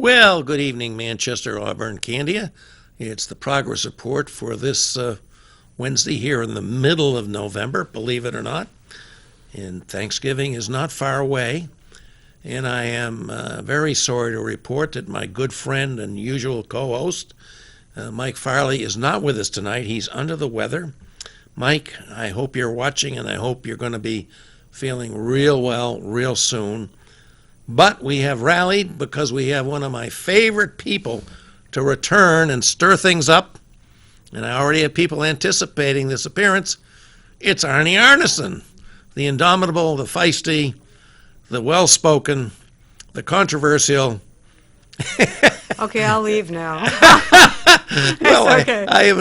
Well, good evening, Manchester, Auburn, Candia. It's the progress report for this Wednesday here in the middle of November, believe it or not. And Thanksgiving is not far away. And I am very sorry to report that my good friend and usual co-host, Mike Farley, is not with us tonight. He's under the weather. Mike, I hope you're watching, and I hope you're going to be feeling real well real soon. But we have rallied because we have one of my favorite people to return and stir things up. And I already have people anticipating this appearance. It's Arnie Arnesen, the indomitable, the feisty, the well-spoken, the controversial. Okay, I'll leave now. Well, okay. I am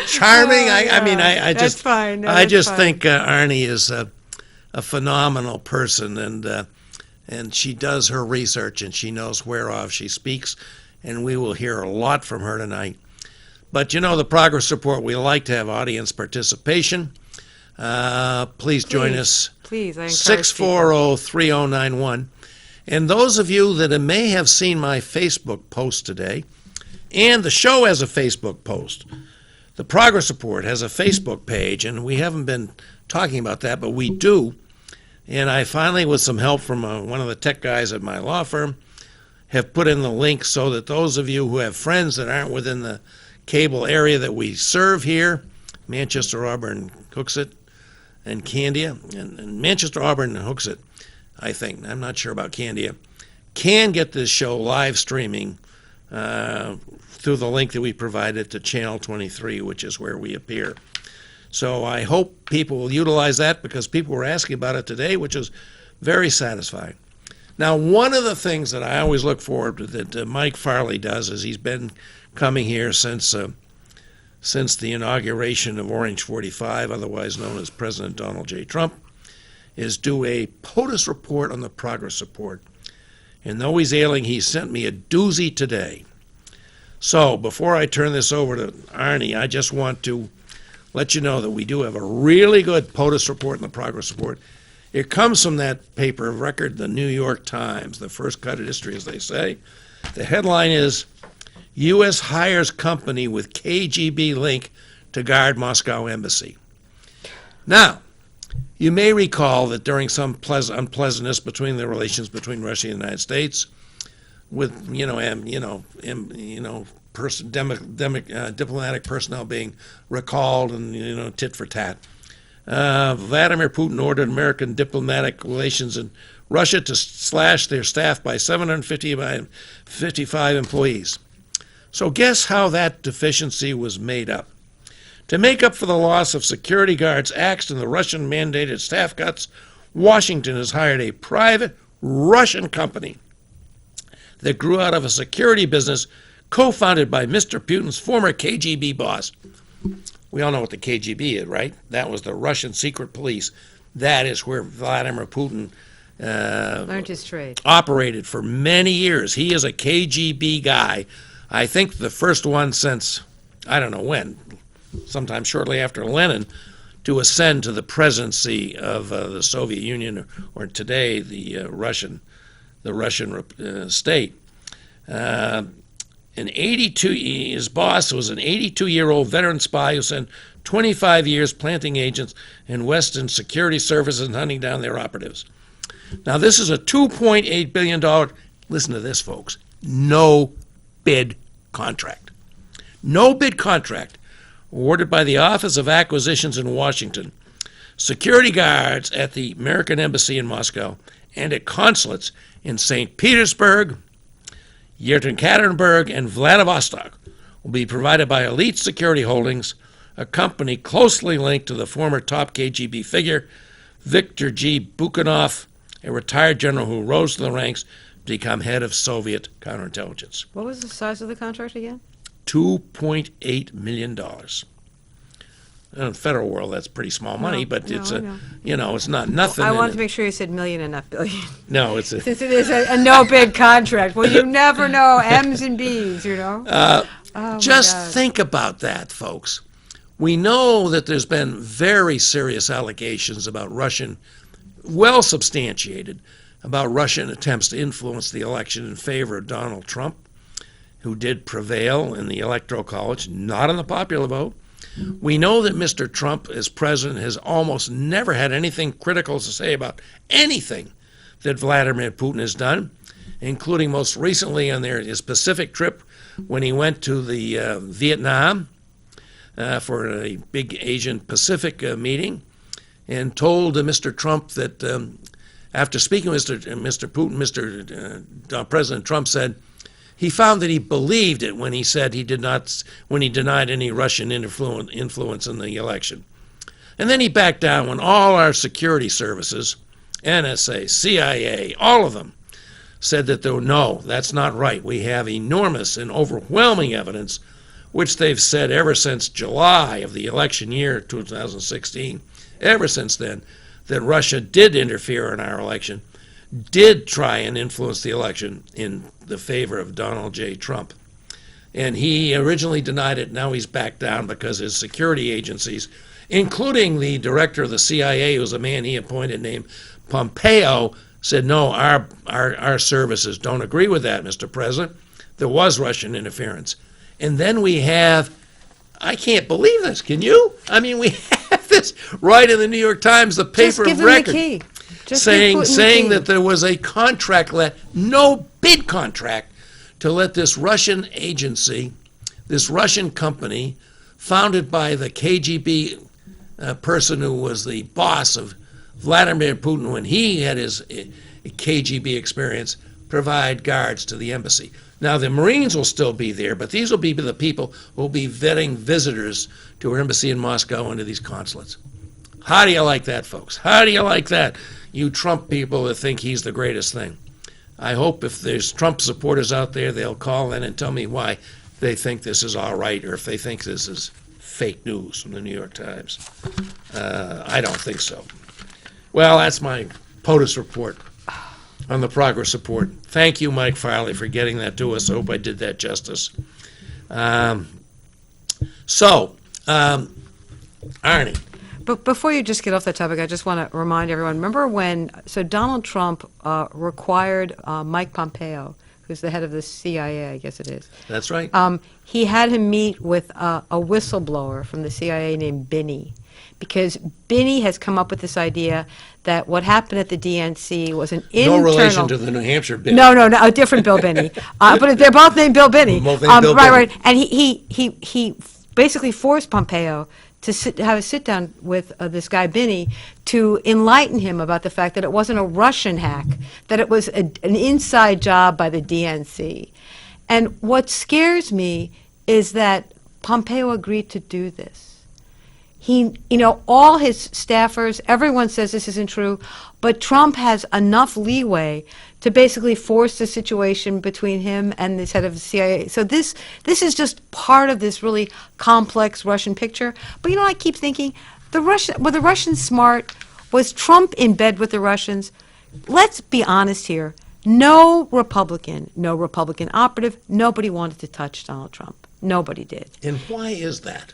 charming. I just fine. No, I just fine. think Arnie is a phenomenal person, and she does her research and she knows whereof she speaks, and we will hear a lot from her tonight. But you know, the progress report, we like to have audience participation. Please join us. Please, I encourage 640-3091. And those of you that may have seen my Facebook post today, and the show has a Facebook post. The progress report has a Facebook page, and we haven't been talking about that, but we do. And I finally, with some help from one of the tech guys at my law firm, have put in the link so that those of you who have friends that aren't within the cable area that we serve here, Manchester, Auburn, Hooksett, and Candia, and Manchester, Auburn, and Hooksett, I think, I'm not sure about Candia, can get this show live streaming through the link that we provided to Channel 23, which is where we appear. So I hope people will utilize that because people were asking about it today, which is very satisfying. Now, one of the things that I always look forward to that Mike Farley does is he's been coming here since the inauguration of Orange 45, otherwise known as President Donald J. Trump, is do a POTUS report on the progress report. And though he's ailing, he sent me a doozy today. So before I turn this over to Arnie, I just want to let you know that we do have a really good POTUS report and the progress report. It comes from that paper of record, the New York Times, the first cut of history, as they say. The headline is, U.S. hires company with KGB link to guard Moscow embassy. Now, you may recall that during some unpleasantness between the relations between Russia and the United States, with diplomatic personnel being recalled and tit for tat, Vladimir Putin ordered American diplomatic relations in Russia to slash their staff by 755 employees. So guess how that deficiency was made up? To make up for the loss of security guards axed in the Russian-mandated staff cuts, Washington has hired a private Russian company that grew out of a security business co-founded by Mr. Putin's former KGB boss. We all know what the KGB is, right? That was the Russian secret police. That is where Vladimir Putin learned his trade. Operated for many years. He is a KGB guy. I think the first one since, I don't know when, sometime shortly after Lenin, to ascend to the presidency of the Soviet Union, or today the Russian state. His boss was an 82-year-old veteran spy who spent 25 years planting agents in Western security services and hunting down their operatives. Now, this is a $2.8 billion, listen to this, folks, no bid contract. No bid contract awarded by the Office of Acquisitions in Washington. Security guards at the American Embassy in Moscow and at consulates in St. Petersburg, Yekaterinburg, and Vladivostok will be provided by Elite Security Holdings, a company closely linked to the former top KGB figure, Viktor G. Bukhanov, a retired general who rose to the ranks to become head of Soviet counterintelligence. What was the size of the contract again? $2.8 million. In the federal world, that's pretty small money, but it's it's not nothing. I wanted to make sure you said million and not billion. No, it's since it is a no bid contract. Well, you never know M's and B's, Just think about that, folks. We know that there's been very serious allegations about Russian, well substantiated, about Russian attempts to influence the election in favor of Donald Trump, who did prevail in the Electoral College, not on the popular vote. We know that Mr. Trump, as president, has almost never had anything critical to say about anything that Vladimir Putin has done, including most recently on his Pacific trip when he went to the Vietnam for a big Asian Pacific meeting, and told Mr. Trump that after speaking with Mr. Putin, President Trump said he found that he believed it when he said when he denied any Russian influence in the election. And then he backed down when all our security services, NSA, CIA, all of them, said that no, that's not right. We have enormous and overwhelming evidence, which they've said ever since July of the election year 2016, ever since then, that Russia did interfere in our election, did try and influence the election in the favor of Donald J. Trump. And he originally denied it. Now he's backed down because his security agencies, including the director of the CIA, who's a man he appointed named Pompeo, said, no, our services don't agree with that, Mr. President. There was Russian interference. And then we have, I can't believe this, can you? I mean, we have this right in the New York Times, the paper of record, saying that there was a contract, no bid contract, to let this Russian agency, this Russian company, founded by the KGB person who was the boss of Vladimir Putin when he had his KGB experience, provide guards to the embassy. Now, the Marines will still be there, but these will be the people who will be vetting visitors to our embassy in Moscow and to these consulates. How do you like that, folks? How do you like that? You Trump people that think he's the greatest thing. I hope if there's Trump supporters out there, they'll call in and tell me why they think this is all right, or if they think this is fake news from the New York Times. I don't think so. Well, that's my POTUS report on the progress report. Thank you, Mike Farley, for getting that to us. I hope I did that justice. Arnie. But before you just get off that topic, I just want to remind everyone, remember when, so Donald Trump required Mike Pompeo, who's the head of the CIA, I guess it is. That's right. He had him meet with a whistleblower from the CIA named Binney, because Binney has come up with this idea that what happened at the DNC was an internal... No relation to the New Hampshire Binney. No, a different Bill Binney. But they're both named Bill Binney. Both named Bill Binney. Right. And he basically forced Pompeo to have a sit-down with this guy Binney to enlighten him about the fact that it wasn't a Russian hack, that it was an inside job by the DNC. And what scares me is that Pompeo agreed to do this. He, all his staffers, everyone says this isn't true, but Trump has enough leeway to basically force the situation between him and the head of the CIA. So this is just part of this really complex Russian picture. But I keep thinking, were the Russians smart? Was Trump in bed with the Russians? Let's be honest here. No Republican operative, nobody wanted to touch Donald Trump. Nobody did. And why is that?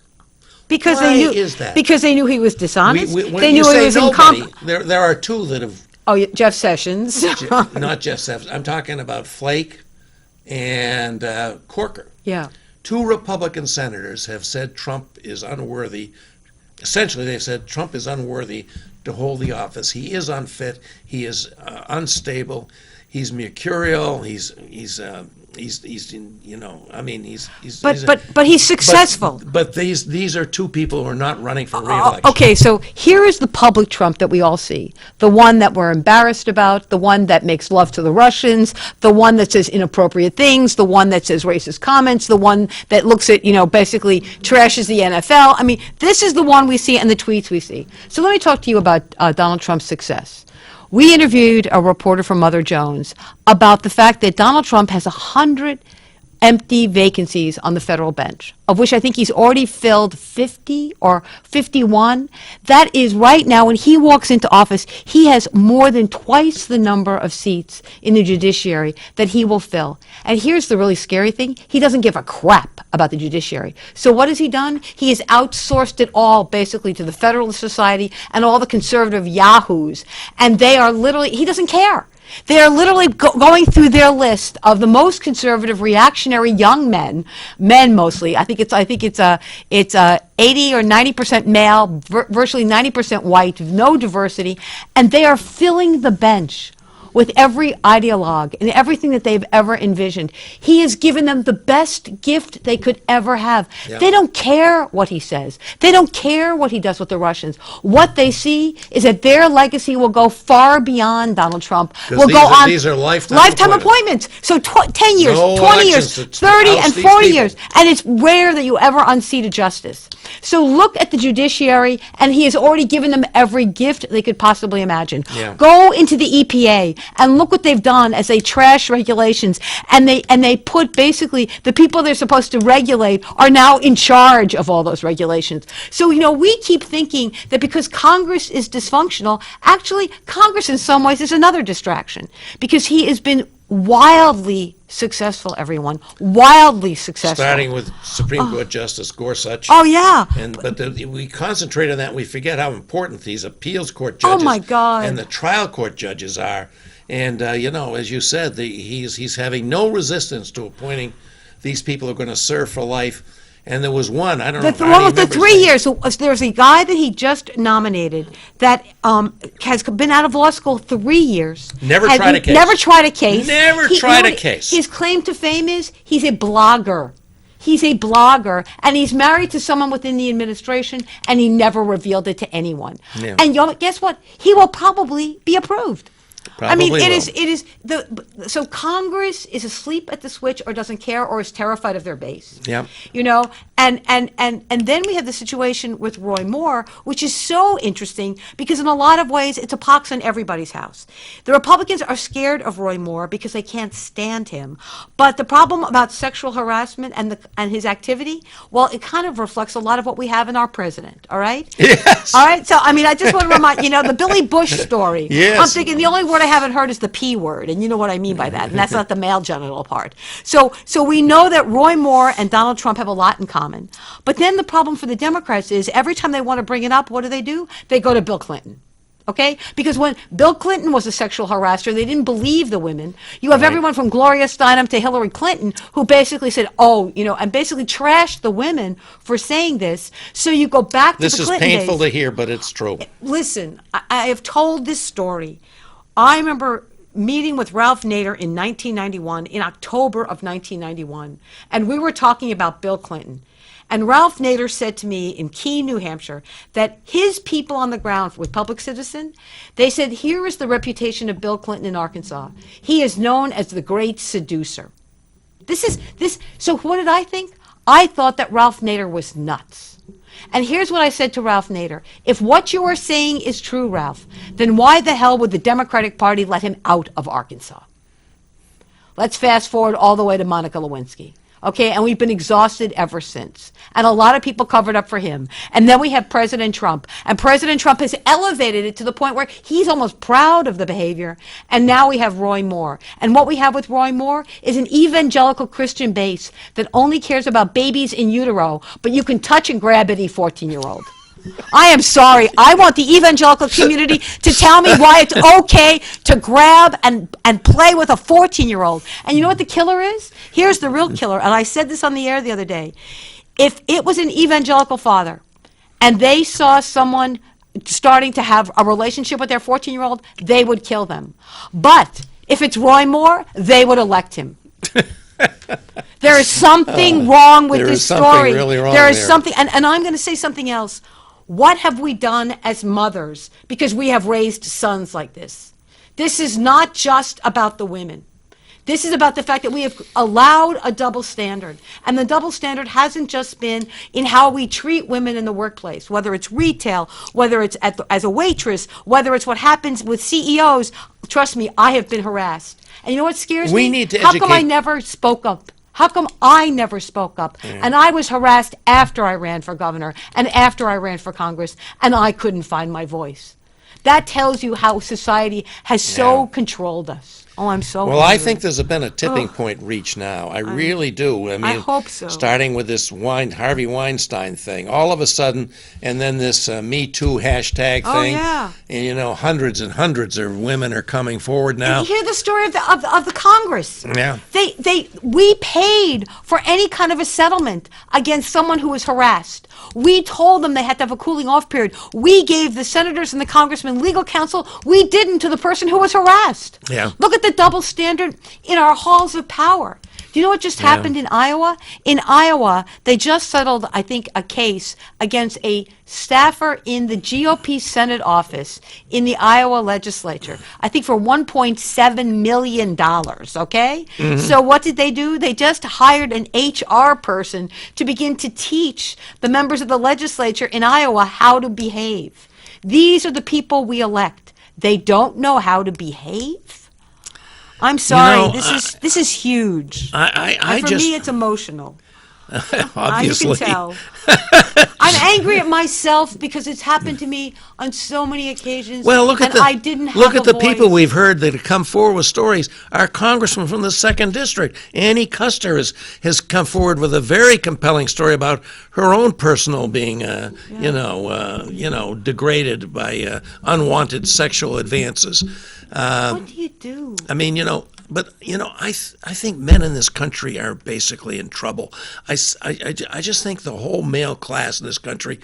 Because Why they knew. Is that? Because they knew he was dishonest. When they you knew say he was nobody, incompetent. there are two that have. Oh, yeah, Jeff Sessions. Not Jeff Sessions. I'm talking about Flake and Corker. Yeah. Two Republican senators have said Trump is unworthy. Essentially, they said Trump is unworthy to hold the office. He is unfit. He is unstable. He's mercurial. He's But he's successful. But these are two people who are not running for re-election. Okay, so here is the public Trump that we all see. The one that we're embarrassed about, the one that makes love to the Russians, the one that says inappropriate things, the one that says racist comments, the one that looks at, basically trashes the NFL. I mean, this is the one we see and the tweets we see. So let me talk to you about Donald Trump's success. We interviewed a reporter from Mother Jones about the fact that Donald Trump has 100 empty vacancies on the federal bench, of which I think he's already filled 50 or 51. That is right now, when he walks into office, he has more than twice the number of seats in the judiciary that he will fill. And here's the really scary thing. He doesn't give a crap about the judiciary. So what has he done? He has outsourced it all basically to the Federalist Society and all the conservative yahoos. And they are literally, he doesn't care. They are literally going through their list of the most conservative, reactionary young men mostly. I think it's 80 or 90% male, virtually 90% white, no diversity, and they are filling the bench with every ideologue and everything that they've ever envisioned. He has given them the best gift they could ever have. Yeah. They don't care what he says. They don't care what he does with the Russians. What they see is that their legacy will go far beyond Donald Trump. These are lifetime appointments. So 10 years, 20 years, 30 and 40 years. And it's rare that you ever unseat a justice. So look at the judiciary, and he has already given them every gift they could possibly imagine. Yeah. Go into the EPA and look what they've done as they trash regulations, and they put basically the people they're supposed to regulate are now in charge of all those regulations. So, we keep thinking that because Congress is dysfunctional, actually Congress in some ways is another distraction, because he has been wildly successful, everyone. Wildly successful. Starting with Supreme Court Justice Gorsuch. Oh, yeah. But we concentrate on that. We forget how important these appeals court judges and the trial court judges are. And, as you said, he's having no resistance to appointing these people who are going to serve for life. And there was one, I don't know. The one with the 3 years. So there's a guy that he just nominated that has been out of law school 3 years. Never tried a case. Never tried a case. His claim to fame is he's a blogger. He's a blogger, and he's married to someone within the administration, and he never revealed it to anyone. Yeah. And guess what? He will probably be approved. So Congress is asleep at the switch, or doesn't care, or is terrified of their base. Yeah. And then we have the situation with Roy Moore, which is so interesting because in a lot of ways it's a pox on everybody's house. The Republicans are scared of Roy Moore because they can't stand him. But the problem about sexual harassment and his activity, well, it kind of reflects a lot of what we have in our president. All right. Yes. All right. So I just want to remind the Billy Bush story. Yes. I'm thinking the only word I haven't heard is the P word, and you know what I mean by that, and that's not the male genital part. So we know that Roy Moore and Donald Trump have a lot in common. But then the problem for the Democrats is every time they want to bring it up, what do? They go to Bill Clinton. Okay? Because when Bill Clinton was a sexual harasser, they didn't believe the women. You have everyone from Gloria Steinem to Hillary Clinton who basically said, and basically trashed the women for saying this. So you go back to the Clinton days. This is painful to hear, but it's true. Listen, I have told this story. I remember meeting with Ralph Nader in 1991, in October of 1991, and we were talking about Bill Clinton. And Ralph Nader said to me in Keene, New Hampshire, that his people on the ground with Public Citizen, they said, here is the reputation of Bill Clinton in Arkansas. He is known as the great seducer. So what did I think? I thought that Ralph Nader was nuts. And here's what I said to Ralph Nader. If what you are saying is true, Ralph, then why the hell would the Democratic Party let him out of Arkansas? Let's fast forward all the way to Monica Lewinsky. Okay, and we've been exhausted ever since. And a lot of people covered up for him. And then we have President Trump. And President Trump has elevated it to the point where he's almost proud of the behavior. And now we have Roy Moore. And what we have with Roy Moore is an evangelical Christian base that only cares about babies in utero, but you can touch and grab any 14-year-old. I am sorry. I want the evangelical community to tell me why it's okay to grab and play with a 14-year-old. And you know what the killer is? Here's the real killer. And I said this on the air the other day. If it was an evangelical father and they saw someone starting to have a relationship with their 14-year-old, they would kill them. But if it's Roy Moore, they would elect him. There is something wrong with this story. There is something really wrong there. Something, and I'm going to say something else. What have we done as mothers because we have raised sons like this? This is not just about the women. This is about the fact that we have allowed a double standard. And the double standard hasn't just been in how we treat women in the workplace, whether it's retail, whether it's as a waitress, whether it's what happens with CEOs. Trust me, I have been harassed. And you know what scares me? We need to How come I never spoke up? How come I never spoke up? Yeah. And I was harassed after I ran for governor and after I ran for Congress, and I couldn't find my voice. That tells you how society has so controlled us. Oh, I'm so Well, I angry. think there's been a tipping Ugh. point reached now. I really do. I mean, hope so. starting with this Harvey Weinstein thing, all of a sudden, and then this Me Too hashtag Oh, thing. yeah. And hundreds and hundreds of women are coming forward now. And hear the story of the Congress. Yeah. We paid for any kind of a settlement against someone who was harassed. We told them they had to have a cooling off period. We gave the senators and the congressmen legal counsel. We didn't to the person who was harassed. Yeah. Look at the double standard in our halls of power. Do you know what just happened in Iowa? In Iowa, they just settled, I think, a case against a staffer in the GOP Senate office in the Iowa legislature, I think for $1.7 million, okay? So what did they do? They just hired an HR person to begin to teach the members of the legislature in Iowa how to behave. These are the people we elect. They don't know how to behave. I'm sorry. This is huge. I For just me, it's emotional. obviously. You can tell. I'm angry at myself because it's happened to me on so many occasions. Well, look at and I didn't have look at a the people voice. we've heard that have come forward with stories. Our congressman from the 2nd District, Annie Custer, has come forward with a very compelling story about her own personal being, degraded by unwanted sexual advances. What do you do? I mean, I think men in this country are basically in trouble. I just think the whole male class in this country,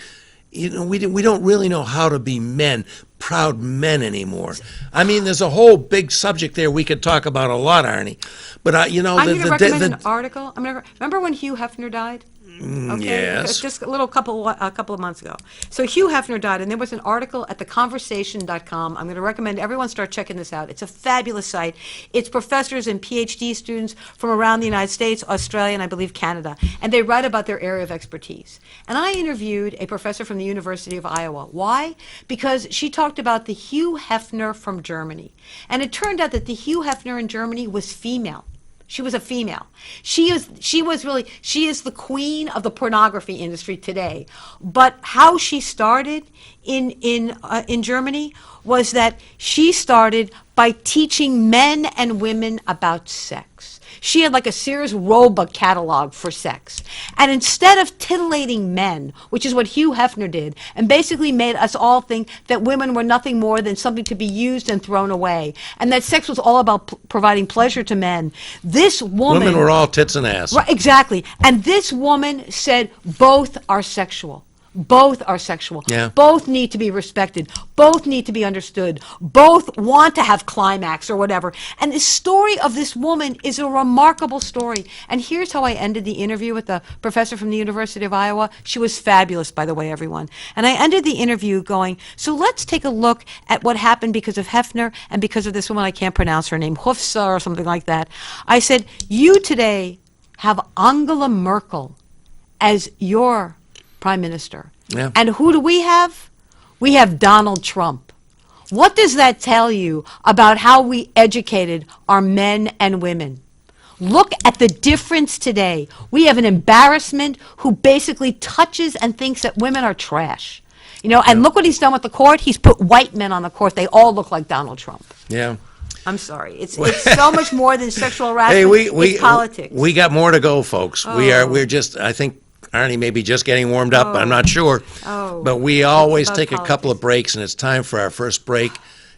we don't really know how to be men, proud men anymore. I mean, there's a whole big subject there we could talk about a lot, Arnie. But I'm going to recommend an article. Remember when Hugh Hefner died? Okay, yes. just a couple of months ago. So Hugh Hefner died, and there was an article at theconversation.com. I'm going to recommend everyone start checking this out. It's a fabulous site. It's professors and PhD students from around the United States, Australia, and I believe Canada, and they write about their area of expertise. And I interviewed a professor from the University of Iowa. Why? Because she talked about the Hugh Hefner from Germany, and it turned out that the Hugh Hefner in Germany was female. She was a female. She is the queen of the pornography industry today. But how she started in Germany was that she started by teaching men and women about sex. She had like a Sears Roebuck catalog for sex. And instead of titillating men, which is what Hugh Hefner did, and basically made us all think that women were nothing more than something to be used and thrown away, and that sex was all about providing pleasure to men, this woman... Women were all tits and ass. Right, exactly. And this woman said both are sexual. Both are sexual. Yeah. Both need to be respected. Both need to be understood. Both want to have climax or whatever. And the story of this woman is a remarkable story. And here's how I ended the interview with the professor from the University of Iowa. She was fabulous, by the way, everyone. And I ended the interview going, so let's take a look at what happened because of Hefner and because of this woman, I can't pronounce her name, Hufsa or something like that. I said, you today have Angela Merkel as your prime minister. Yeah. And who do we have? We have Donald Trump. What does that tell you about how we educated our men and women? Look at the difference today. We have an embarrassment who basically touches and thinks that women are trash. And look what he's done with the court. He's put white men on the court. They all look like Donald Trump. Yeah. I'm sorry. It's so much more than sexual harassment. Hey, it's politics. We got more to go, folks. We're just, I think, Arnie may be just getting warmed up, but I'm not sure. But we always take a couple of breaks, and it's time for our first break.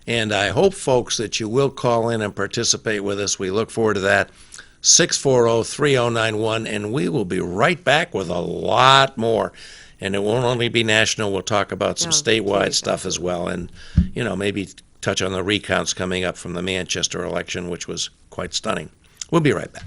And I hope, folks, that you will call in and participate with us. We look forward to that. 640-3091, and we will be right back with a lot more. And it won't only be national. We'll talk about some statewide stuff as well, and maybe touch on the recounts coming up from the Manchester election, which was quite stunning. We'll be right back.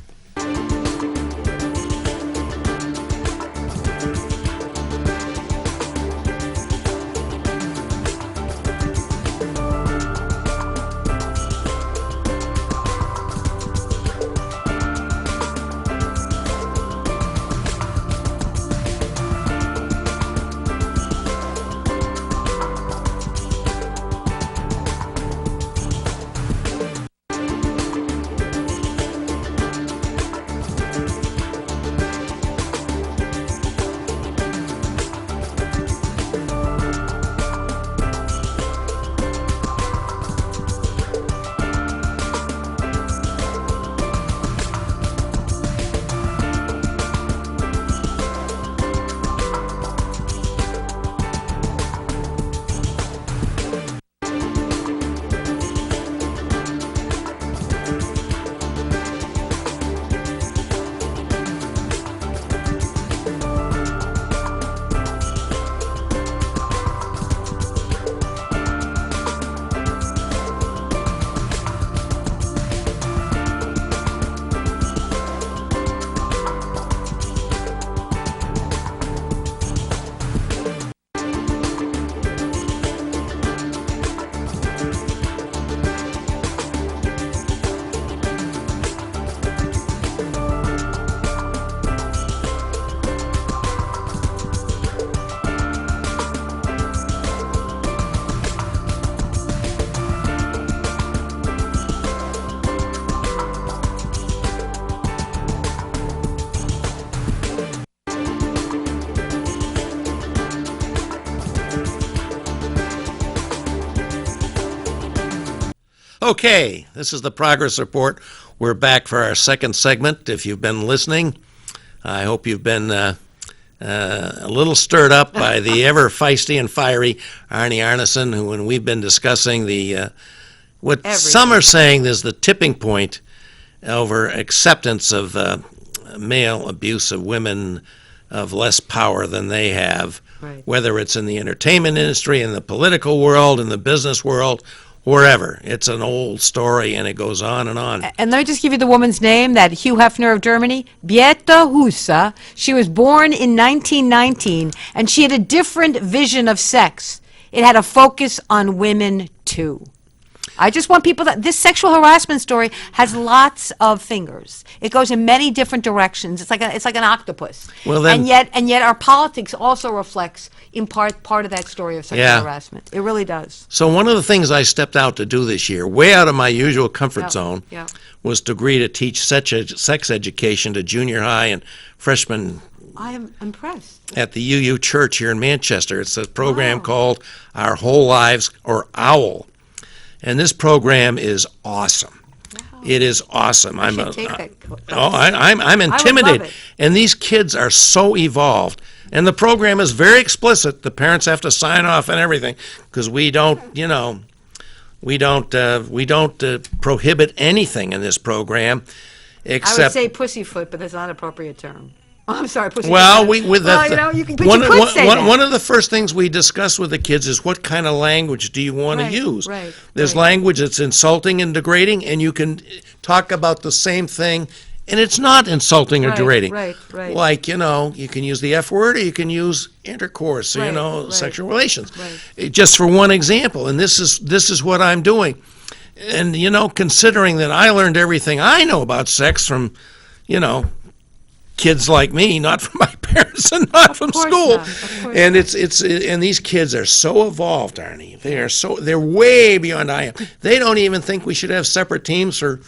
Okay, this is the Progress Report. We're back for our second segment. If you've been listening, I hope you've been a little stirred up by the ever feisty and fiery Arnie Arnesen, who, when we've been discussing what some are saying is the tipping point over acceptance of male abuse of women of less power than they have, Right. whether it's in the entertainment industry, in the political world, in the business world, wherever. It's an old story, and it goes on and on. And let me just give you the woman's name, that Hugh Hefner of Germany, Beate Husa. She was born in 1919, and she had a different vision of sex. It had a focus on women, too. I just want people this sexual harassment story has lots of fingers. It goes in many different directions. It's like an octopus. Well, then, and yet our politics also reflects in part of that story of sexual harassment. It really does. So one of the things I stepped out to do this year, way out of my usual comfort zone, was to agree to teach sex education to junior high and freshmen. I am impressed. At the UU Church here in Manchester. It's a program called Our Whole Lives, or OWL. And this program is awesome. Wow. It is awesome. I'm intimidated. And these kids are so evolved. And the program is very explicit. The parents have to sign off and everything, because we don't prohibit anything in this program, except I would say pussyfoot, but that's not an appropriate term. I'm sorry, pussyfoot. Well, you can say that. One of the first things we discuss with the kids is what kind of language do you want to use. There's language that's insulting and degrading, and you can talk about the same thing, and it's not insulting or degrading. Like, you can use the F word, or you can use intercourse, sexual relations. Just for one example, and this is what I'm doing. And, considering that I learned everything I know about sex from, kids like me, not from my parents and not from school. And and these kids are so evolved, Arnie. They're way beyond I am. They don't even think we should have separate teams for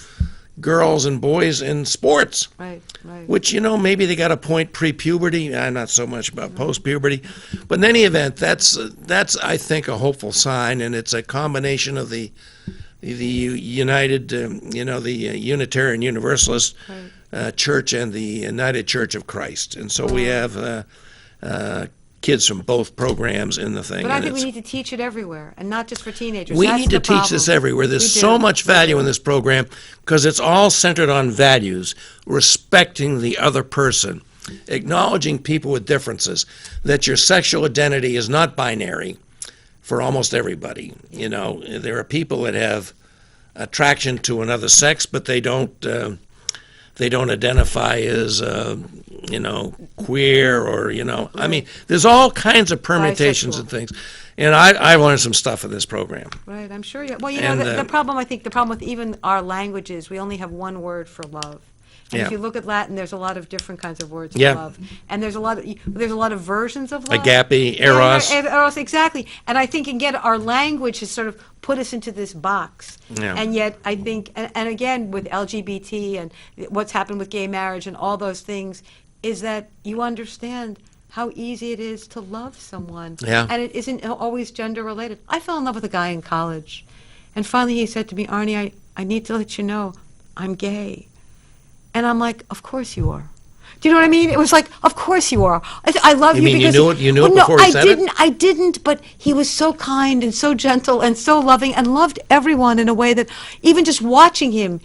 girls and boys in sports. Right. Which, maybe they got a point pre-puberty. Not so much about post-puberty. But in any event, that's I think a hopeful sign, and it's a combination of the United, the Unitarian Universalist Church and the United Church of Christ. And so we have kids from both programs in the thing. But I think we need to teach it everywhere, and not just for teenagers. We need to teach this everywhere. There's so much value in this program, because it's all centered on values, respecting the other person, acknowledging people with differences, that your sexual identity is not binary for almost everybody. There are people that have attraction to another sex, but they don't identify as queer, or I mean, there's all kinds of permutations and things. And I learned some stuff in this program. Right, I'm sure. Well, the problem with even our languages, we only have one word for love. And if you look at Latin, there's a lot of different kinds of words for love, and there's a lot of versions of love. Agape, eros. Eros, exactly. And I think, again, our language has sort of put us into this box. Yeah. And yet, I think, and again, with LGBT and what's happened with gay marriage and all those things, is that you understand how easy it is to love someone. Yeah. And it isn't always gender related. I fell in love with a guy in college, and finally he said to me, "Arnie, I need to let you know I'm gay." And I'm like, "Of course you are." Do you know what I mean? It was like, "Of course you are. I love you." You mean because you knew it before he said it? I didn't, but he was so kind and so gentle and so loving and loved everyone in a way that even just watching him,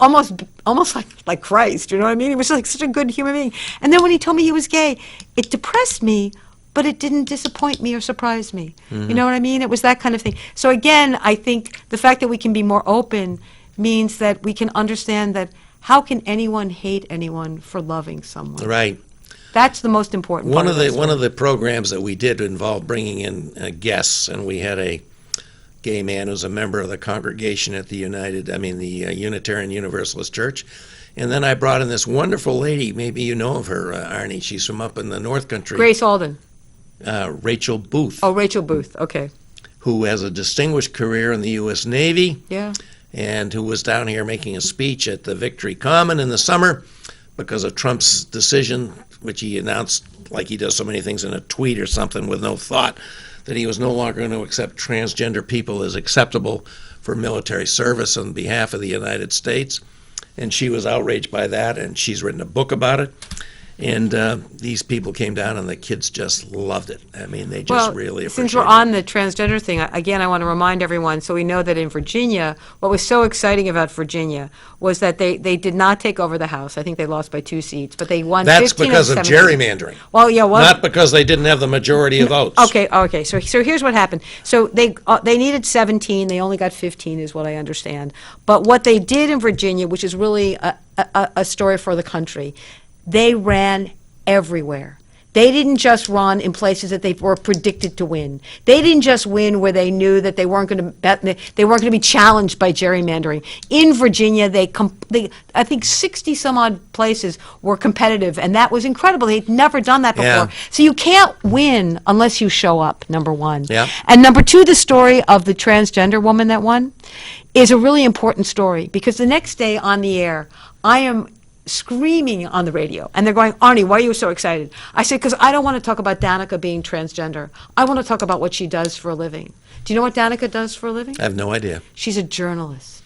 almost like Christ, you know what I mean? He was like such a good human being. And then when he told me he was gay, it depressed me, but it didn't disappoint me or surprise me. Mm-hmm. You know what I mean? It was that kind of thing. So again, I think the fact that we can be more open means that we can understand that how can anyone hate anyone for loving someone? Right. That's the most important part. One of the programs that we did involved bringing in guests, and we had a gay man who's a member of the congregation at the Unitarian Universalist Church. And then I brought in this wonderful lady. Maybe you know of her, Arnie. She's from up in the North Country. Grace Alden. Rachel Booth. Oh, Rachel Booth. Okay. Who has a distinguished career in the U.S. Navy. Yeah. And who was down here making a speech at the Victory Common in the summer because of Trump's decision, which he announced like he does so many things in a tweet or something with no thought, that he was no longer going to accept transgender people as acceptable for military service on behalf of the United States. And she was outraged by that, and she's written a book about it. And these people came down, and the kids just loved it. I mean, they just really appreciated it. Since we're on the transgender thing, again, I want to remind everyone, so we know that in Virginia, what was so exciting about Virginia was that they did not take over the House. I think they lost by 2 seats, but they won 15 That's because of 17. gerrymandering. Well, yeah, well, not because they didn't have the majority of votes. Okay. So here's what happened. So they needed 17. They only got 15, is what I understand. But what they did in Virginia, which is really a story for the country, they ran everywhere. They didn't just run in places that they were predicted to win. They didn't just win where they knew that they weren't going to be challenged by gerrymandering. In Virginia, I think 60 some odd places were competitive, and that was incredible. They'd never done that before. Yeah. So you can't win unless you show up, number one. Yeah. And number two, the story of the transgender woman that won is a really important story, because the next day on the air, I am screaming on the radio, and they're going, Arnie, why are you so excited? I said, because I don't want to talk about Danica being transgender. I want to talk about what she does for a living. Do you know what Danica does for a living? I have no idea. She's a journalist.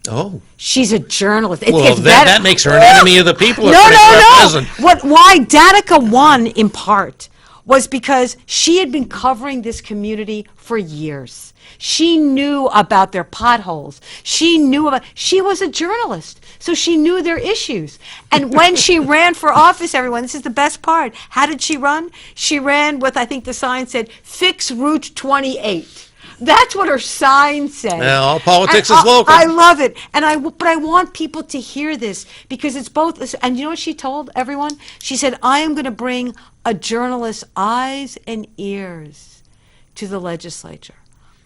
Oh. She's a journalist. It Well, gets that makes her an enemy of the people. No. Why Danica won, in part, was because she had been covering this community for years. She knew about their potholes. She was a journalist, so she knew their issues. And when she ran for office, everyone, this is the best part. How did she run? She ran with, I think the sign said, "Fix Route 28." That's what her sign said. Well, all politics is local. I love it. But I want people to hear this, because it's both. And you know what she told everyone? She said, I am going to bring a journalist's eyes and ears to the legislature.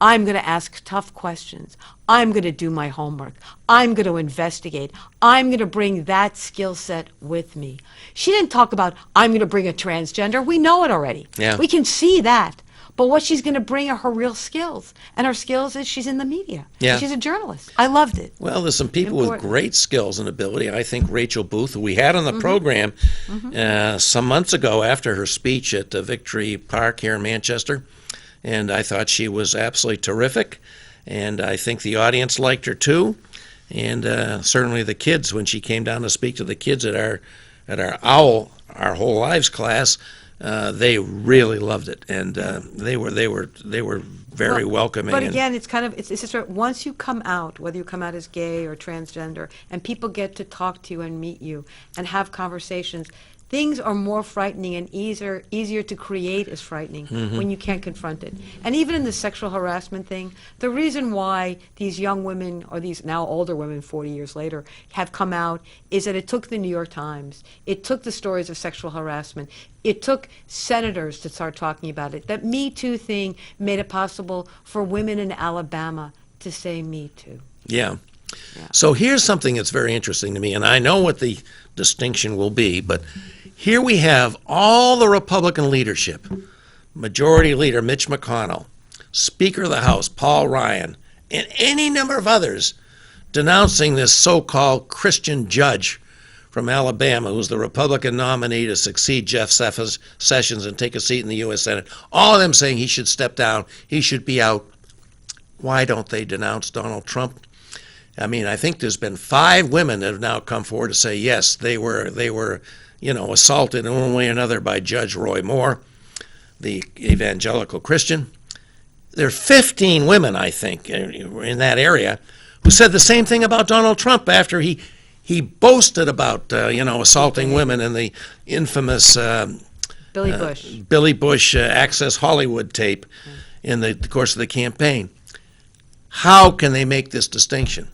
I'm going to ask tough questions. I'm going to do my homework. I'm going to investigate. I'm going to bring that skill set with me. She didn't talk about, I'm going to bring a transgender. We know it already. Yeah. We can see that. But what she's going to bring are her real skills. And her skills is she's in the media. Yeah. She's a journalist. I loved it. Well, there's some people with great skills and ability. I think Rachel Booth, who we had on the program some months ago after her speech at Victory Park here in Manchester, and I thought she was absolutely terrific, and I think the audience liked her too, and certainly the kids, when she came down to speak to the kids at our Our Whole Lives class, they really loved it, and they were very welcoming. But again, it's just right. Once you come out, whether you come out as gay or transgender, and people get to talk to you and meet you and have conversations, things are more frightening and easier to create as frightening when you can't confront it. And even in the sexual harassment thing, the reason why these young women, or these now older women 40 years later, have come out is that it took the New York Times, it took the stories of sexual harassment, it took senators to start talking about it. That Me Too thing made it possible for women in Alabama to say Me Too. Yeah. So here's something that's very interesting to me, and I know what the distinction will be, but here we have all the Republican leadership, Majority Leader Mitch McConnell, Speaker of the House Paul Ryan, and any number of others denouncing this so-called Christian judge from Alabama, who's the Republican nominee to succeed Jeff Sessions and take a seat in the U.S. Senate. All of them saying he should step down, he should be out. Why don't they denounce Donald Trump? I mean, I think there's been 5 women that have now come forward to say, yes, they were assaulted in one way or another by Judge Roy Moore, the evangelical Christian. There are 15 women, I think, in that area who said the same thing about Donald Trump after he boasted about, assaulting women in the infamous Billy Bush Access Hollywood tape in the course of the campaign. How can they make this distinction?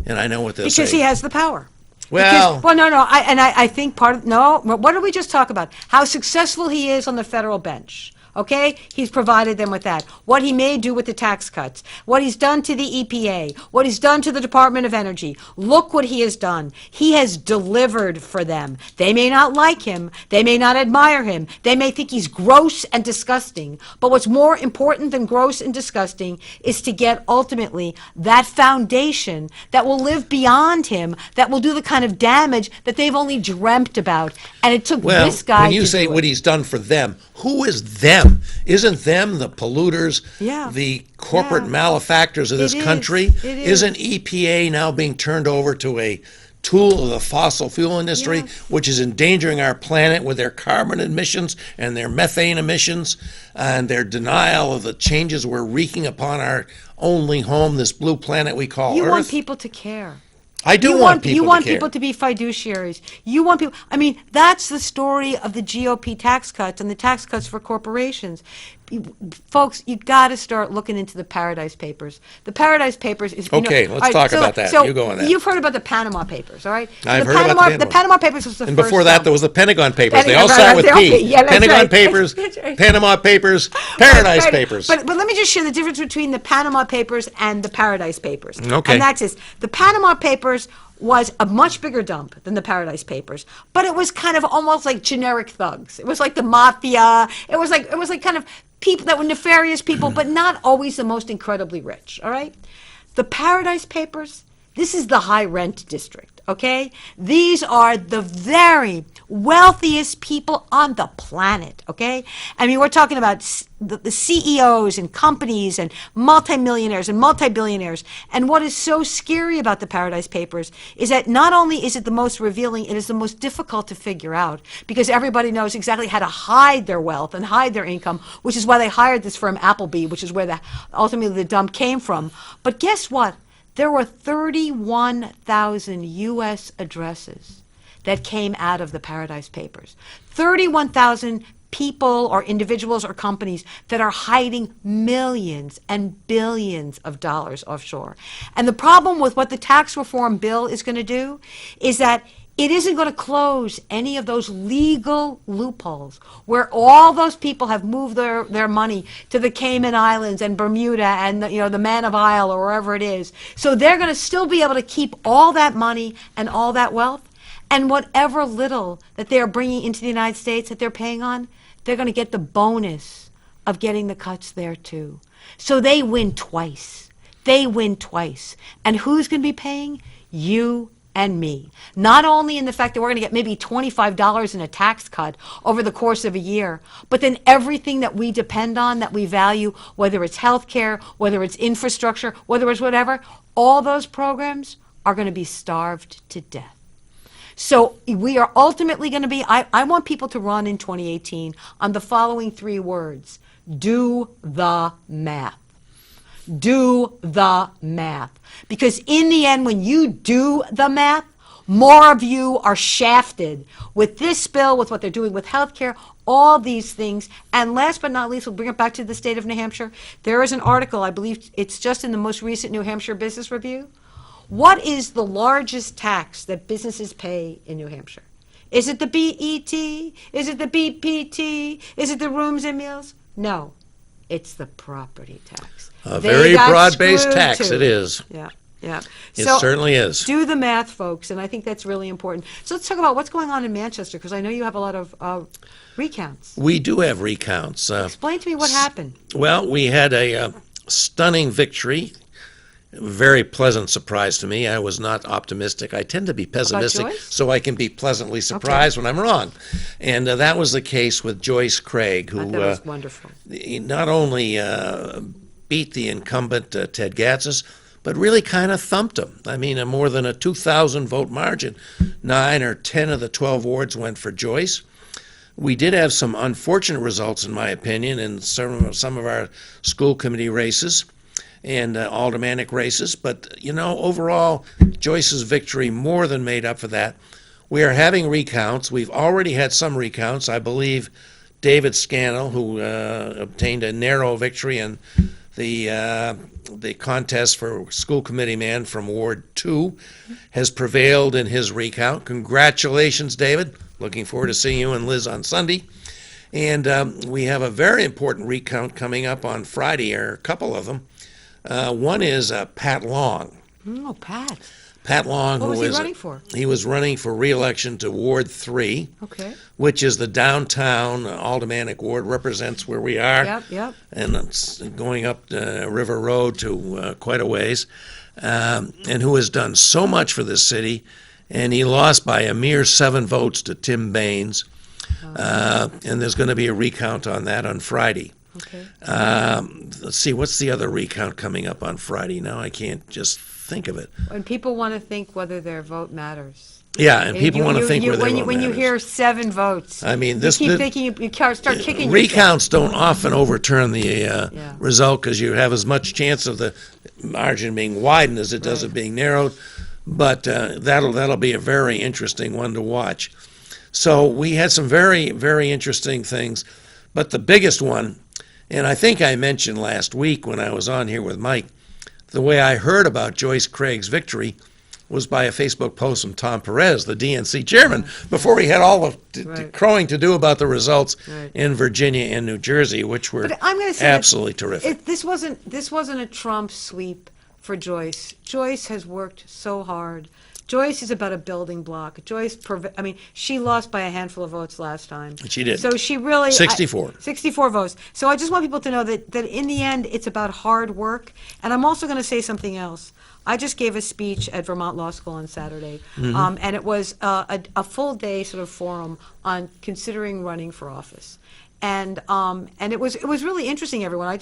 And I know what they'll say. Because he has the power. Well, I think what did we just talk about? How successful he is on the federal bench. Okay? He's provided them with that. What he may do with the tax cuts. What he's done to the EPA. What he's done to the Department of Energy. Look what he has done. He has delivered for them. They may not like him. They may not admire him. They may think he's gross and disgusting. But what's more important than gross and disgusting is to get ultimately that foundation that will live beyond him, that will do the kind of damage that they've only dreamt about. And it took this guy when you to say do what it. he's done for them, who is them? them. Isn't them the polluters, Yeah. the corporate Yeah. malefactors of this It is. country? It is. Isn't EPA now being turned over to a tool of the fossil fuel industry, Yes. which is endangering our planet with their carbon emissions and their methane emissions and their denial of the changes we're wreaking upon our only home, this blue planet we call You Earth? want people to care. I do You want people you want to care. people to be fiduciaries. You want people. I mean, that's the story of the GOP tax cuts and the tax cuts for corporations. Folks, you got to start looking into the Paradise Papers. The Paradise Papers is Okay, let's talk about that. So You go on that. You've heard about the Panama Papers, all right? I've the heard about the The Panama Papers was the And first before that, dump. there was the Pentagon Papers. They Pentagon, all start with right, P. okay, yeah, that's Pentagon right. Papers, That's right. Panama Papers, Paradise Right. Papers. But let me just share the difference between the Panama Papers and the Paradise Papers. Okay. And that's this. The Panama Papers was a much bigger dump than the Paradise Papers, but it was kind of almost like generic thugs. It was like the mafia. It was like kind of people that were nefarious people, but not always the most incredibly rich. All right. The Paradise Papers. This is the high rent district, okay? These are the very wealthiest people on the planet, okay? I mean, we're talking about the CEOs and companies and multimillionaires and multi-billionaires. And what is so scary about the Paradise Papers is that not only is it the most revealing, it is the most difficult to figure out because everybody knows exactly how to hide their wealth and hide their income, which is why they hired this firm Appleby, which is where ultimately the dump came from. But guess what? There were 31,000 U.S. addresses that came out of the Paradise Papers. 31,000 people or individuals or companies that are hiding millions and billions of dollars offshore. And the problem with what the tax reform bill is going to do is that it isn't going to close any of those legal loopholes where all those people have moved their money to the Cayman Islands and Bermuda and the Man of Isle or wherever it is. So they're going to still be able to keep all that money and all that wealth, and whatever little that they're bringing into the United States that they're paying on, they're going to get the bonus of getting the cuts there too. So they win twice. They win twice. And who's going to be paying? You and me. Not only in the fact that we're going to get maybe $25 in a tax cut over the course of a year, but then everything that we depend on, that we value, whether it's healthcare, whether it's infrastructure, whether it's whatever, all those programs are going to be starved to death. So we are ultimately going to be, I want people to run in 2018 on the following 3 words. Do the math. Do the math. Because in the end, when you do the math, more of you are shafted with this bill, with what they're doing with healthcare, all these things. And last but not least, we'll bring it back to the state of New Hampshire. There is an article, I believe it's just in the most recent New Hampshire Business Review. What is the largest tax that businesses pay in New Hampshire? Is it the BET? Is it the BPT? Is it the rooms and meals? No, it's the property tax. A very broad-based tax, it is. Yeah, yeah. It certainly is. Do the math, folks, and I think that's really important. So let's talk about what's going on in Manchester, because I know you have a lot of recounts. We do have recounts. Explain to me what happened. Well, we had a stunning victory. Very pleasant surprise to me. I was not optimistic. I tend to be pessimistic, Joyce? so I can be pleasantly surprised when I'm wrong. And that was the case with Joyce Craig, who I thought it was wonderful. Not only beat the incumbent Ted Gatzis, but really kind of thumped him. I mean, more than a 2,000 vote margin. 9 or 10 of the 12 wards went for Joyce. We did have some unfortunate results, in my opinion, in some of our school committee races and aldermanic races. But, overall, Joyce's victory more than made up for that. We are having recounts. We've already had some recounts. I believe David Scannell, who obtained a narrow victory in the contest for school committee man from Ward 2, has prevailed in his recount. Congratulations, David. Looking forward to seeing you and Liz on Sunday. And we have a very important recount coming up on Friday, or a couple of them. One is Pat Long. Oh, Pat. Pat Long, What was he running for? He was running for re-election to Ward 3, Okay. which is the downtown aldermanic ward, represents where we are. Yep. And it's going up River Road to quite a ways, and who has done so much for this city. And he lost by a mere 7 votes to Tim Baines. And there's going to be a recount on that on Friday. Okay. Let's see, what's the other recount coming up on Friday? Now I can't just think of it. When people want to think whether their vote matters. Yeah, and people want to think where their vote when you matters. hear 7 votes, I mean, you keep thinking, you start kicking yourself. recounts don't often overturn the result because you have as much chance of the margin being widened as it does of being narrowed. But that'll be a very interesting one to watch. So we had some very, very interesting things. But the biggest one, and I think I mentioned last week when I was on here with Mike, the way I heard about Joyce Craig's victory was by a Facebook post from Tom Perez, the DNC chairman, before he had all the crowing to do about the results in Virginia and New Jersey, which were absolutely terrific. This wasn't a Trump sweep for Joyce. Joyce has worked so hard. Joyce is about a building block. Joyce, she lost by a handful of votes last time. She did. So she really 64. 64 votes. So I just want people to know that in the end, it's about hard work. And I'm also going to say something else. I just gave a speech at Vermont Law School on Saturday, and it was a full day sort of forum on considering running for office, and it was really interesting. Everyone,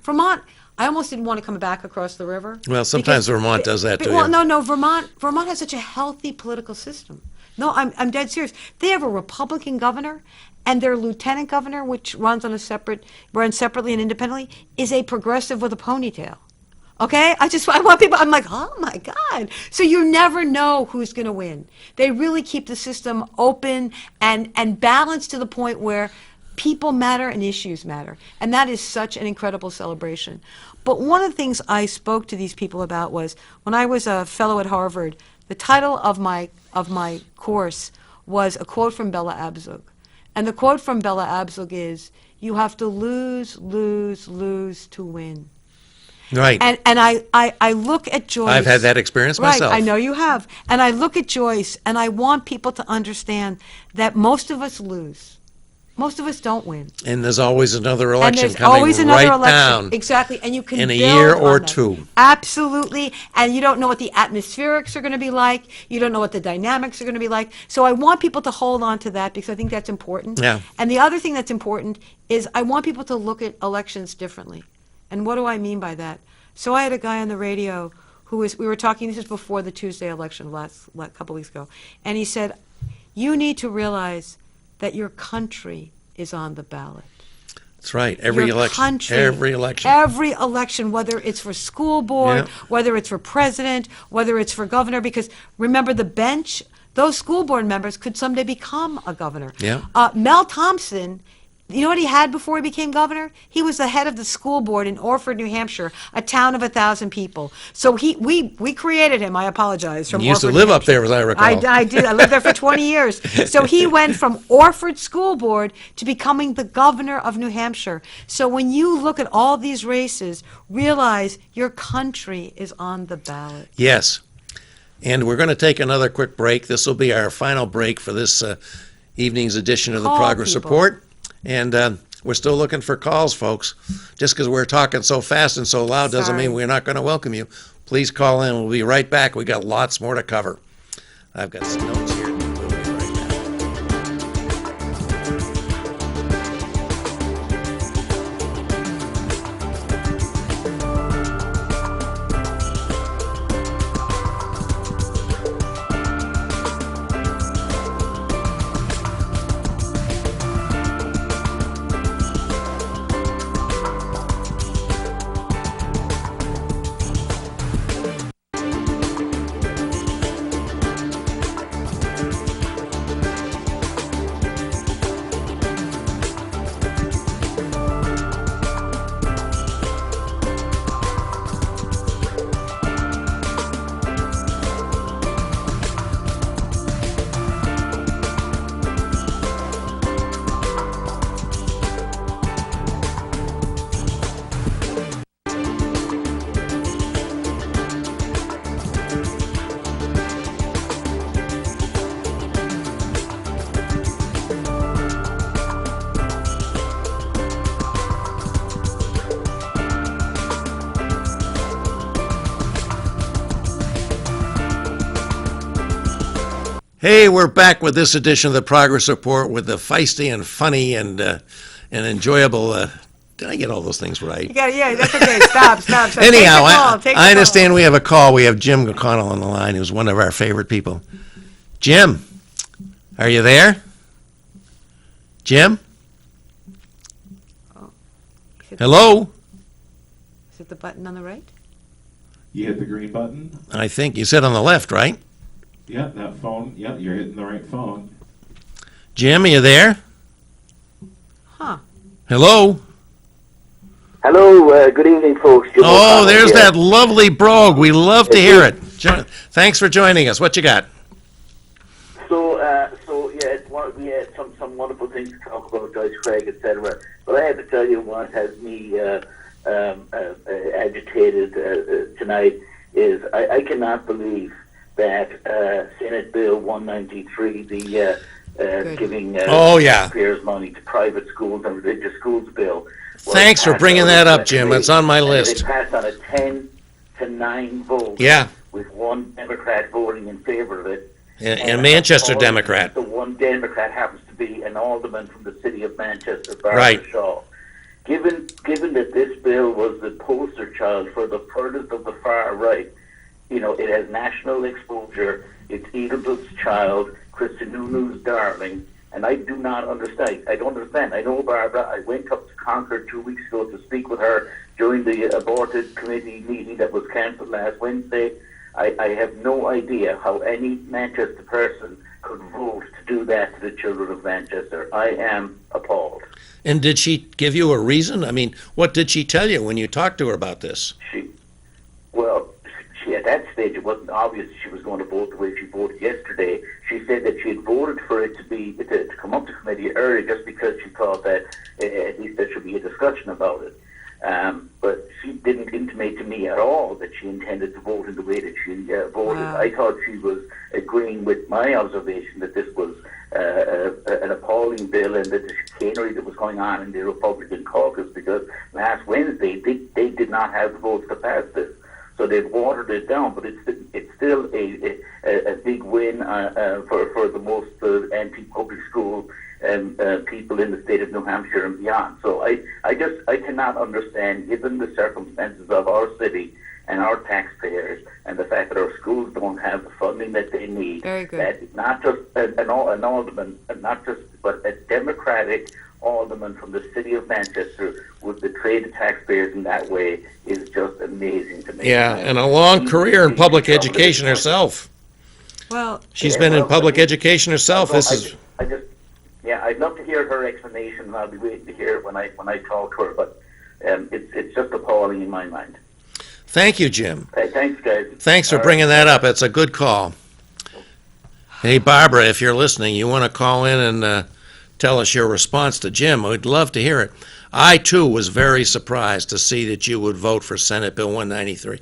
Vermont. I almost didn't want to come back across the river. Well, sometimes Vermont does that too. Well, no, Vermont has such a healthy political system. No, I'm dead serious. They have a Republican governor, and their lieutenant governor, which runs separately and independently, is a progressive with a ponytail. Okay? I want people, I'm like, oh my God. So you never know who's going to win. They really keep the system open and balanced to the point where people matter and issues matter. And that is such an incredible celebration. But one of the things I spoke to these people about was when I was a fellow at Harvard, the title of my course was a quote from Bella Abzug. And the quote from Bella Abzug is, you have to lose, lose, lose to win. Right. And I look at Joyce. I've had that experience myself. Right, I know you have. And I look at Joyce, and I want people to understand that most of us lose. Most of us don't win. And there's always another election and there's always another election. Down. Exactly. And you can in a build year on or them. two. Absolutely. And you don't know what the atmospherics are going to be like. You don't know what the dynamics are going to be like. So I want people to hold on to that because I think that's important. Yeah. And the other thing that's important is I want people to look at elections differently. And what do I mean by that? So I had a guy on the radio we were talking, this is before the Tuesday election last couple weeks ago, and he said, you need to realize that your country is on the ballot. That's right. Every election. Every election, whether it's for school board, whether it's for president, whether it's for governor, because remember the bench, those school board members could someday become a governor. Yeah. Mel Thompson, you know what he had before he became governor? He was the head of the school board in Orford, New Hampshire, a town of 1,000 people. So we created him. I apologize. From you used Orford, to live up there, as I recall. I did. I lived there for 20 years. So he went from Orford School Board to becoming the governor of New Hampshire. So when you look at all these races, realize your country is on the ballot. Yes. And we're going to take another quick break. This will be our final break for this evening's edition of the Progress Report. And we're still looking for calls, folks. Just because we're talking so fast and so loud doesn't mean we're not going to welcome you. Please call in. We'll be right back. We got lots more to cover. I've got some notes here. We'll be right back. Hey, we're back with this edition of the Progress Report with the feisty and funny and enjoyable. Did I get all those things right? Yeah, that's okay. Stop. Anyhow, Take the I understand call. we have a call. We have Jim McConnell on the line, who's one of our favorite people. Jim, are you there? Jim? Hello? Is it the button on the right? You hit the green button. I think you said on the left, right? Yeah, that phone. Yeah, you're hitting the right phone. Jim, are you there? Huh. Hello? Hello, good evening, folks. Jim Oh, O'Connell there's here. that lovely brogue. We love to hear it. Thanks for joining us. What you got? So yeah, we had some wonderful things to talk about, Joyce Craig, etc. But I have to tell you what has me agitated tonight is I cannot believe that Senate Bill 193, the giving Oh, yeah. taxpayers money to private schools and religious schools bill. was Thanks for passed bringing out that of up, Jim. committee. It's on my And list. It passed on a 10-9 vote. Yeah, With one Democrat voting in favor of it. and Manchester all- Democrat. The one Democrat happens to be an alderman from the city of Manchester, Barbara Right. Shaw. Given that this bill was the poster child for the furthest of the far right, it has national exposure. It's Edelbrook's child, Kristen Nunu's darling, and I do not understand. I don't understand. I know Barbara. I went up to Concord 2 weeks ago to speak with her during the aborted committee meeting that was cancelled last Wednesday. I have no idea how any Manchester person could vote to do that to the children of Manchester. I am appalled. And did she give you a reason? I mean, what did she tell you when you talked to her about this? She at that stage, it wasn't obvious she was going to vote the way she voted yesterday. She said that she had voted for it to come up to committee early just because she thought that at least there should be a discussion about it. But she didn't intimate to me at all that she intended to vote in the way that she voted. Wow. I thought she was agreeing with my observation that this was an appalling bill and that the chicanery that was going on in the Republican caucus, because last Wednesday they did not have the votes to pass this. So they've watered it down, but it's still a big win for the most anti-public school people in the state of New Hampshire and beyond. So I cannot understand, given the circumstances of our city and our taxpayers and the fact that our schools don't have the funding that they need. Very good. That not just an alderman, but a Democratic alderman from the city of Manchester would betray the taxpayers in that way is just amazing to me. Yeah, and a long career in public education herself. Well, She's been in public education herself. This is I'd love to hear her explanation, and I'll be waiting to hear it when I talk to her. But it's just appalling in my mind. Thank you, Jim. Thanks, guys. Thanks for All right. bringing that up. It's a good call. Hey, Barbara, if you're listening, you want to call in and tell us your response to Jim. We'd love to hear it. I, too, was very surprised to see that you would vote for Senate Bill 193.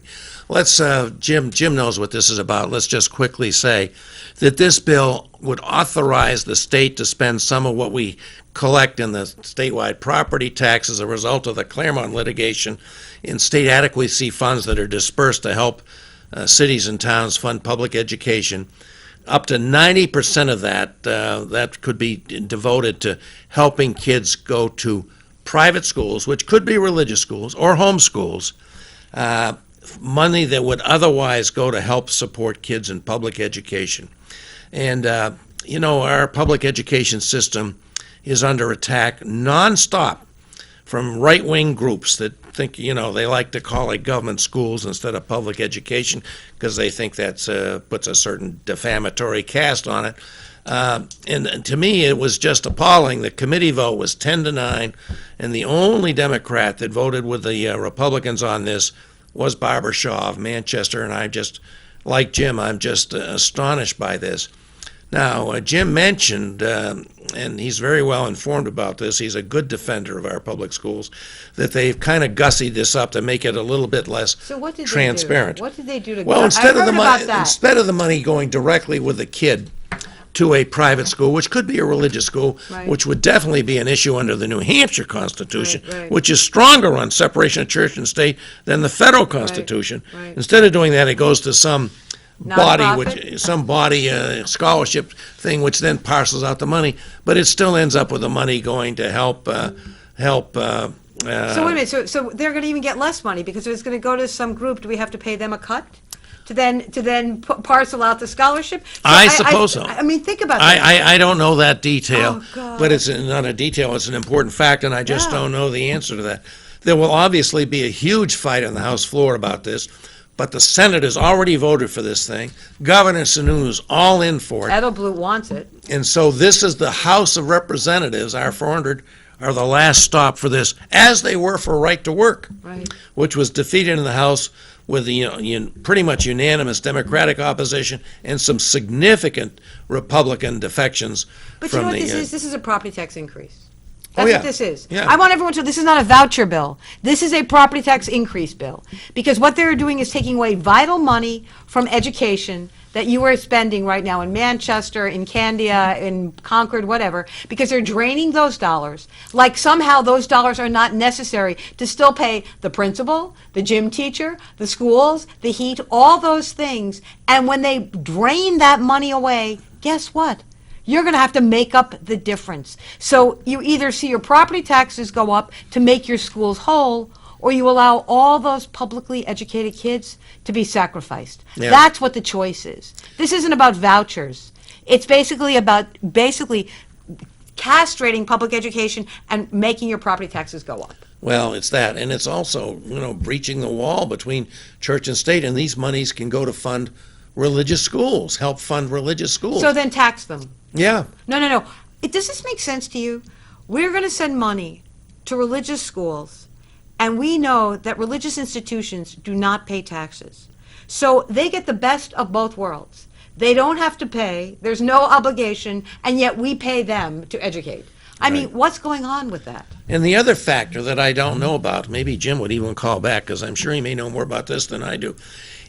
Jim knows what this is about. Let's just quickly say that this bill would authorize the state to spend some of what we collect in the statewide property tax as a result of the Claremont litigation in state adequacy funds that are dispersed to help cities and towns fund public education. Up to 90% of that could be devoted to helping kids go to private schools, which could be religious schools or home schools, money that would otherwise go to help support kids in public education. And, our public education system is under attack nonstop from right-wing groups that think, they like to call it government schools instead of public education because they think that puts a certain defamatory cast on it. And to me, it was just appalling. The committee vote was 10-9, and the only Democrat that voted with the Republicans on this was Barbara Shaw of Manchester, and like Jim, I'm just astonished by this. Now, Jim mentioned, and he's very well informed about this, he's a good defender of our public schools, that they've kind of gussied this up to make it a little bit less so what did transparent. They do? What did they do to? Well, I instead heard about that. of the money going directly with the kid to a private school, which could be a religious school, Right. which would definitely be an issue under the New Hampshire Constitution, Right. which is stronger on separation of church and state than the federal Constitution. Right. Instead of doing that, it goes to some body, Nonprofit? some body scholarship thing, which then parcels out the money, but it still ends up with the money going to help. So wait a minute, so they're going to even get less money because it's going to go to some group. Do we have to pay them a cut to then parcel out the scholarship? So I suppose so. I mean, think about that. I don't know that detail, Oh, God. but it's not a detail. It's an important fact, and I just Yeah. don't know the answer to that. There will obviously be a huge fight on the House floor about this, but the Senate has already voted for this thing. Governor Sununu's all in for it. Edelblut wants it. And so this is the House of Representatives, our 400, are the last stop for this, as they were for right to work, Right. which was defeated in the House with the pretty much unanimous Democratic opposition and some significant Republican defections But from you know what the. this is? This is a property tax increase. Oh, That's yeah. what this is. Yeah. I want everyone to, this is not a voucher bill. This is a property tax increase bill. Because what they're doing is taking away vital money from education that you are spending right now in Manchester, in Candia, in Concord, whatever, because they're draining those dollars. Like somehow those dollars are not necessary to still pay the principal, the gym teacher, the schools, the heat, all those things. And when they drain that money away, guess what? You're going to have to make up the difference. So you either see your property taxes go up to make your schools whole, or you allow all those publicly educated kids to be sacrificed. Yeah. That's what the choice is. This isn't about vouchers. It's basically about castrating public education and making your property taxes go up. Well, it's that, and it's also breaching the wall between church and state, and these monies can go to fund religious schools, help fund religious schools. So then tax them. Yeah. No. Does this make sense to you? We're going to send money to religious schools, and we know that religious institutions do not pay taxes. So they get the best of both worlds. They don't have to pay, there's no obligation, and yet we pay them to educate. I mean, what's going on with that? And the other factor that I don't know about, maybe Jim would even call back, because I'm sure he may know more about this than I do,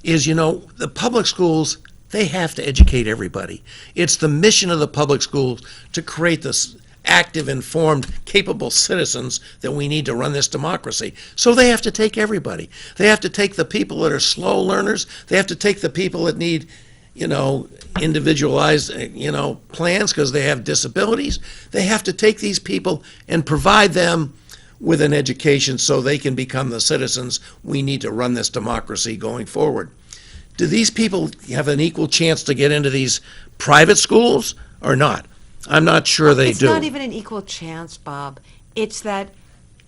is, the public schools, they have to educate everybody. It's the mission of the public schools to create this active, informed, capable citizens that we need to run this democracy. So they have to take everybody. They have to take the people that are slow learners. They have to take the people that need, individualized, plans because they have disabilities. They have to take these people and provide them with an education so they can become the citizens we need to run this democracy going forward. Do these people have an equal chance to get into these private schools or not? I'm not sure they do. It's not even an equal chance, Bob. It's that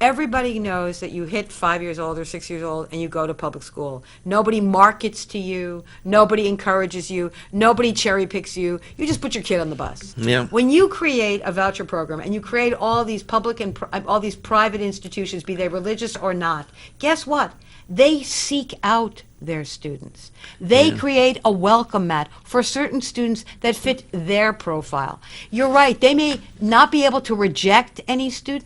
everybody knows that you hit 5 years old or 6 years old and you go to public school. Nobody markets to you. Nobody encourages you. Nobody cherry picks you. You just put your kid on the bus. Yeah. When you create a voucher program and you create all these public and all these private institutions, be they religious or not, guess what? They seek out their students. They create a welcome mat for certain students that fit their profile. You're right. They may not be able to reject any student,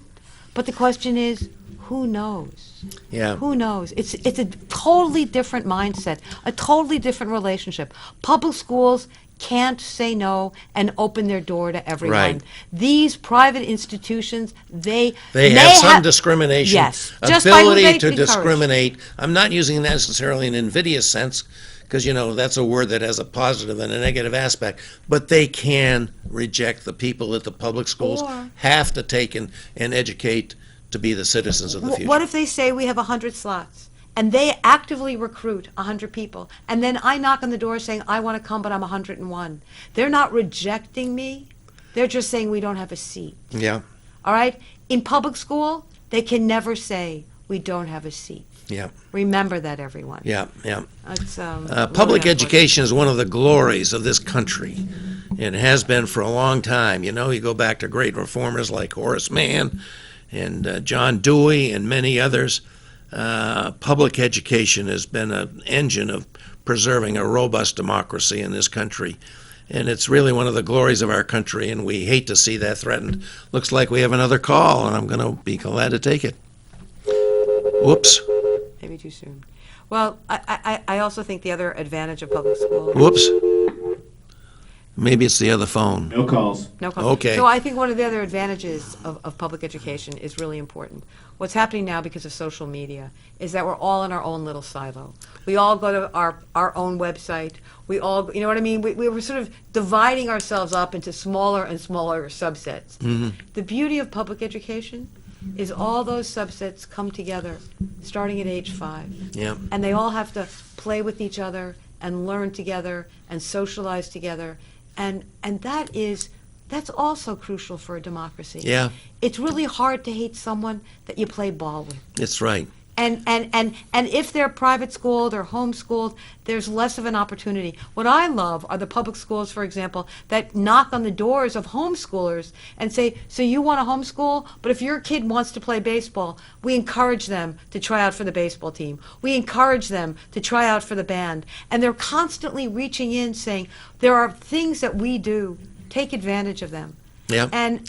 but the question is, who knows? Yeah. Who knows? It's a totally different mindset, a totally different relationship. Public schools can't say no and open their door to everyone. Right. These private institutions, they have some discrimination, yes, just by who ability they to encourage. discriminate. I'm not using that necessarily in an invidious sense, because that's a word that has a positive and a negative aspect. But they can reject the people that the public schools Or- have to take and educate to be the citizens of the future. What if they say we have 100 slots? And they actively recruit 100 people. And then I knock on the door saying, I want to come, but I'm 101. They're not rejecting me. They're just saying we don't have a seat. Yeah, All right? In public school, they can never say we don't have a seat. yeah, Remember that, everyone. yeah. It's, really Public unfortunate. education is one of the glories of this country. It has been for a long time. You go back to great reformers like Horace Mann and John Dewey and many others. Public education has been an engine of preserving a robust democracy in this country. And it's really one of the glories of our country, and we hate to see that threatened. Looks like we have another call, and I'm going to be glad to take it. Whoops. Maybe too soon. Well, I also think the other advantage of public school. Whoops. Maybe it's the other phone. No calls. No comment. Okay. So I think one of the other advantages of public education is really important. What's happening now because of social media is that we're all in our own little silo. We all go to our own website. We all, you know what I mean? We're sort of dividing ourselves up into smaller and smaller subsets. The beauty of public education is all those subsets come together starting at age 5. Yeah. And they all have to play with each other and learn together and socialize together. And that's also crucial for a democracy. Yeah. It's really hard to hate someone that you play ball with. That's right. And if they're private schooled or homeschooled, there's less of an opportunity. What I love are the public schools, for example, that knock on the doors of homeschoolers and say, so you want to homeschool, but if your kid wants to play baseball, we encourage them to try out for the baseball team. We encourage them to try out for the band. And they're constantly reaching in saying, there are things that we do, take advantage of them. Yeah. And